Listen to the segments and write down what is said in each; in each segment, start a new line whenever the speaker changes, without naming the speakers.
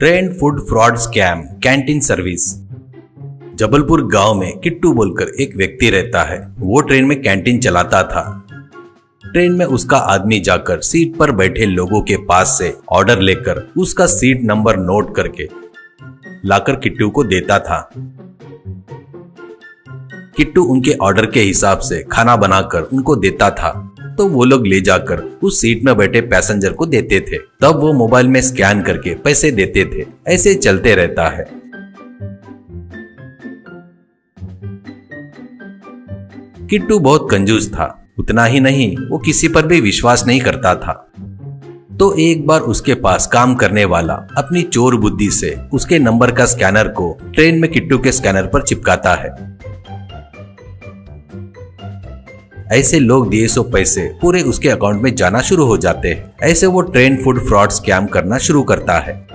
Train food fraud scam canteen service. Jabalpur गांव में किट्टू बोलकर एक व्यक्ति रहता है। वो ट्रेन में कैंटीन चलाता था। ट्रेन में उसका आदमी जाकर सीट पर बैठे लोगों के पास से ऑर्डर लेकर उसका सीट नंबर नोट करके लाकर किट्टू को देता था। किट्टू उनके ऑर्डर के हिसाब से खाना बनाकर उनको देता था, तो वो लोग ले जाकर उस सीट में बैठे पैसेंजर को देते थे। तब वो मोबाइल में स्कैन करके पैसे देते थे। ऐसे चलते रहता है। किट्टू बहुत कंजूस था। उतना ही नहीं, वो किसी पर भी विश्वास नहीं करता था। तो एक बार उसके पास काम करने वाला अपनी चोर बुद्धि से उसके नंबर का स्कैनर को ट्रेन में किट्टू के स्कैनर पर चिपकाता है। ऐसे लोग दिए सो पैसे पूरे उसके अकाउंट में जाना शुरू हो जाते हैं। ऐसे वो ट्रेन फूड फ्रॉड स्कैम करना शुरू करता है।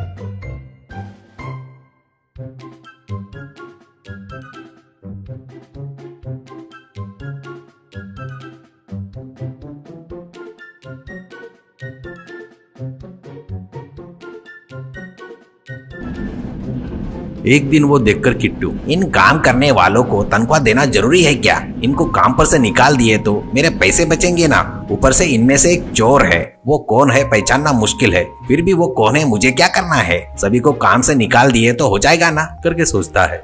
एक दिन वो देखकर किट्टू,
इन काम करने वालों को तनख्वाह देना जरूरी है क्या? इनको काम पर से निकाल दिए तो मेरे पैसे बचेंगे ना। ऊपर से इनमें से एक चोर है, वो कौन है पहचानना मुश्किल है। फिर भी वो कौन है, मुझे क्या करना है? सभी को काम से निकाल दिए तो हो जाएगा ना,
करके सोचता है।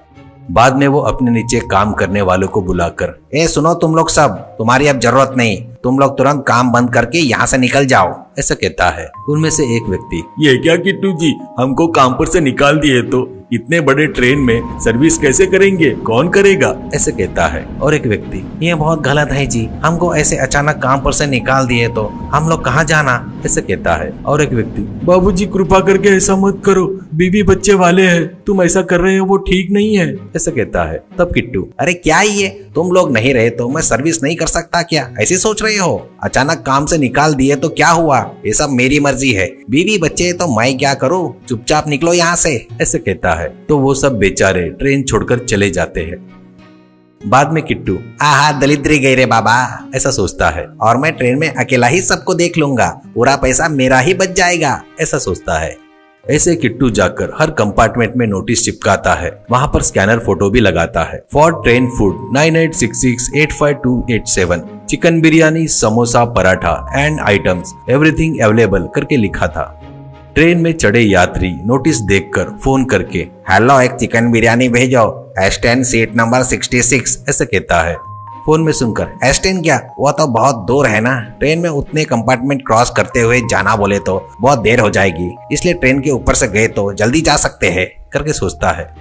बाद में वो अपने नीचे काम करने वालों को बुलाकर,
ए सुनो तुम लोग सब, तुम्हारी अब जरूरत नहीं, तुम लोग तुरंत काम बंद करके यहाँ से निकल जाओ,
ऐसा कहता है। उनमें से एक व्यक्ति,
ये क्या किट्टू जी, हमको काम पर से निकाल दिए तो इतने बड़े ट्रेन में सर्विस कैसे करेंगे, कौन करेगा,
ऐसे कहता है। और एक व्यक्ति,
ये बहुत गलत है जी, हमको ऐसे अचानक काम पर से निकाल दिए तो हम लोग कहाँ जाना,
ऐसे कहता है। और एक व्यक्ति,
बाबूजी कृपा करके ऐसा मत करो, बीवी बच्चे वाले हैं, तुम ऐसा कर रहे हो वो ठीक नहीं है,
ऐसे कहता है। तब किट्टू,
अरे क्या ये, तुम लोग नहीं रहे तो मैं सर्विस नहीं कर सकता क्या, ऐसे सोच रहे हो? अचानक काम से निकाल दिए तो क्या हुआ, ये सब मेरी मर्जी है, बीवी बच्चे तो मैं क्या करूँ, चुपचाप निकलो यहाँ से,
ऐसे कहता है। तो वो सब बेचारे ट्रेन छोड़कर चले जाते हैं। बाद में किट्टू,
आहा दलिद्री गई रे बाबा,
ऐसा सोचता है।
और मैं ट्रेन में अकेला ही सबको देख लूंगा, पूरा पैसा मेरा ही बच जाएगा,
ऐसा सोचता है। ऐसे किट्टू जाकर हर कंपार्टमेंट में नोटिस चिपकाता है। वहां पर स्कैनर फोटो भी लगाता है। For train food 9866852887, chicken biryani, samosa, paratha and items everything available करके लिखा था। ट्रेन में चढ़े यात्री नोटिस देखकर फोन करके,
हेलो एक चिकन बिरयानी भेजो, S10 सीट नंबर 66,
ऐसा कहता है। फोन में सुनकर,
S10 क्या, वो तो बहुत दूर है ना, ट्रेन में उतने कंपार्टमेंट क्रॉस करते हुए जाना बोले तो बहुत देर हो जाएगी, इसलिए ट्रेन के ऊपर से गए तो जल्दी जा सकते हैं,
करके सोचता है।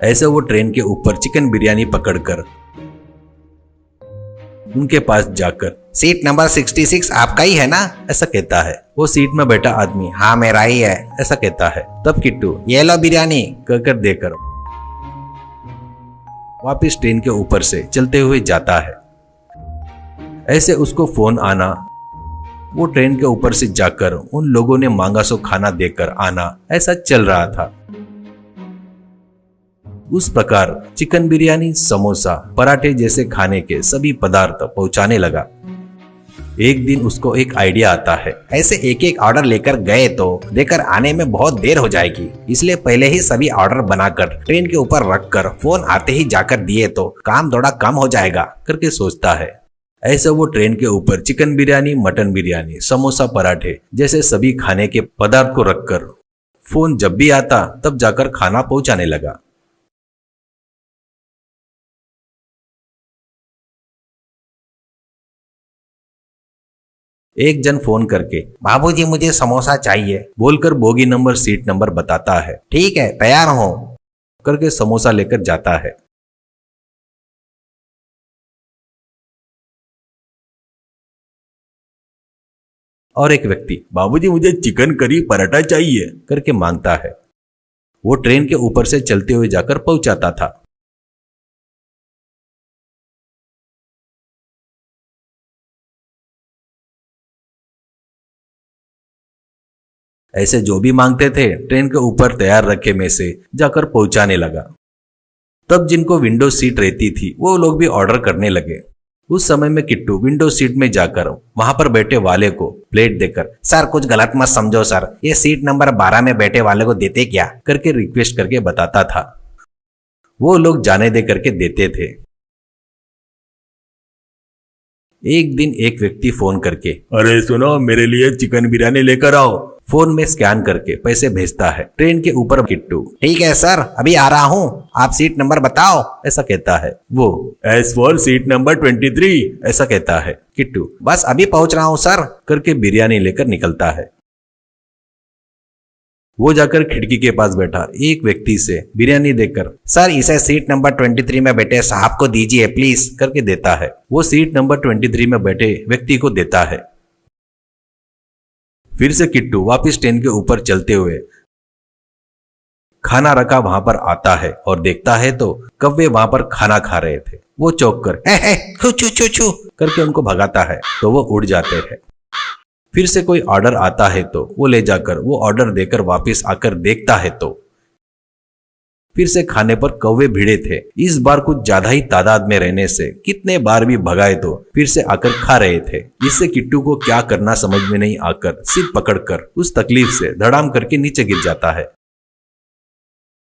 ऐसे वो ट्रेन के ऊपर चिकन बिरयानी पकड़कर उनके पास जाकर,
सीट नंबर 66 आपका ही है ना,
ऐसा कहता है। वो सीट में बैठा आदमी,
हाँ मेरा ही है,
ऐसा कहता है। तब किट्टू,
ये लो बिरयानी,
कहकर देकर वापिस ट्रेन के ऊपर से चलते हुए जाता है। ऐसे उसको फोन आना, वो ट्रेन के ऊपर से जाकर उन लोगों ने मांगा सो खाना देकर आना, ऐसा चल रहा था। उस प्रकार चिकन बिरयानी, समोसा, पराठे जैसे खाने के सभी पदार्थ पहुंचाने लगा। एक दिन उसको एक आइडिया आता है।
ऐसे एक एक ऑर्डर लेकर गए तो देकर आने में बहुत देर हो जाएगी, इसलिए पहले ही सभी ऑर्डर बनाकर ट्रेन के ऊपर रखकर फोन आते ही जाकर दिए तो काम थोड़ा कम हो जाएगा,
करके सोचता है। ऐसा वो ट्रेन के ऊपर चिकन बिरयानी, मटन बिरयानी, समोसा, पराठे जैसे सभी खाने के पदार्थ को रखकर फोन जब भी आता तब जाकर खाना पहुंचाने लगा। एक जन फोन करके,
बाबूजी मुझे समोसा चाहिए,
बोलकर बोगी नंबर सीट नंबर बताता है।
ठीक है तैयार हो,
करके समोसा लेकर जाता है। और एक व्यक्ति,
बाबूजी मुझे चिकन करी पराठा चाहिए,
करके मांगता है। वो ट्रेन के ऊपर से चलते हुए जाकर पहुंचाता था। ऐसे जो भी मांगते थे ट्रेन के ऊपर तैयार रखे में से जाकर पहुंचाने लगा। तब जिनको विंडो सीट रहती थी वो लोग भी ऑर्डर करने लगे। उस समय में किट्टू विंडो सीट में जाकर वहां पर बैठे वाले को प्लेट देकर
सर कुछ गलत मत समझो सर, ये सीट नंबर 12 में बैठे वाले को देते क्या?
करके रिक्वेस्ट करके बताता था। वो लोग जाने दे करके देते थे। एक दिन एक व्यक्ति फोन करके
अरे सुनो, मेरे लिए चिकन बिरयानी लेकर आओ।
फोन में स्कैन करके पैसे भेजता है। ट्रेन के ऊपर किट्टू
ठीक है सर, अभी आ रहा हूँ, आप सीट नंबर बताओ।
ऐसा कहता है। वो
एस फॉर सीट नंबर 23।
ऐसा कहता है। किट्टू
बस अभी पहुंच रहा हूँ सर,
करके बिरयानी लेकर निकलता है। वो जाकर खिड़की के पास बैठा एक व्यक्ति से बिरयानी देकर
सर इसे सीट नंबर 23 में बैठे साहब को दीजिए प्लीज
करके देता है। वो सीट नंबर 23 में बैठे व्यक्ति को देता है। फिर से किट्टू वापिस ट्रेन के ऊपर चलते हुए खाना रखा वहां पर आता है और देखता है तो कौवे वहां पर खाना खा रहे थे। वो चौंक कर
चू चू चू
करके उनको भगाता है तो वो उड़ जाते हैं। फिर से कोई ऑर्डर आता है तो वो ले जाकर वो ऑर्डर देकर वापस आकर देखता है तो फिर से खाने पर कौवे भिड़े थे। इस बार कुछ ज्यादा ही तादाद में रहने से कितने बार भी भगाए तो फिर से आकर खा रहे थे। इससे किट्टू को क्या करना समझ में नहीं आकर सिर पकड़कर उस तकलीफ से धड़ाम करके नीचे गिर जाता है।